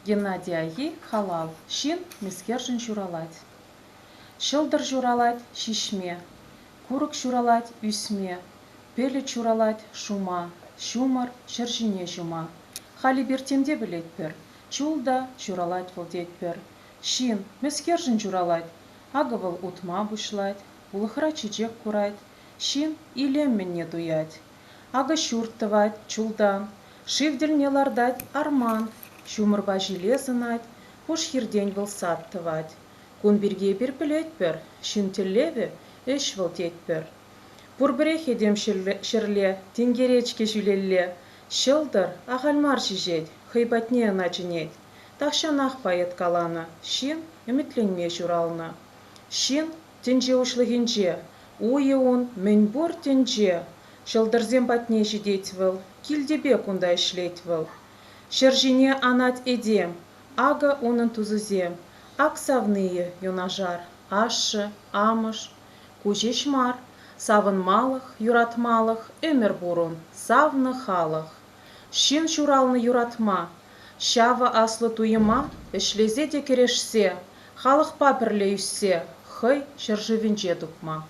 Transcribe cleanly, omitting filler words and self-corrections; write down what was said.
Геннадий айи халал, шин мискержін журалать. Шылдыр журалать шишме, курык журалать үсме, пелі журалать шума, шумар шыржине жума. Хали бертемде білетпір, чулда журалать вылдетпір. Шин мискержін журалать, агывыл утма бушлать, улыхра чечек курать, шин илемменне дуять. Ага шурттывать чулдан, шивдельне лардать арман, шумырба железынать, пош хирдень вылсаттывать. Кун бирге бир білетпір, шин теллеве эш вылдетпір. Пурбірех едем шерле, тенгеречке жүлелле, шылдыр ағалмар жижет, хыйбатне начинет. Тахшанах пает калана, шин үмітленме журална. Шин тенже ушлыгенже, уе он мэньбор тенже, шылдырзем батне жидеть выл, килдебе кунда ишлеть выл. Шержине анать эдем, ага онын тузызем, ак савные юнажар, ашы, амыш, кужеш мар, савын малых, юратмалых, өмір бурун, савны халық. Шин шуралны юратма, шава аслы туйыма, эшлезе де керешсе, халық папірле үссе, хый шыржывенже дукма.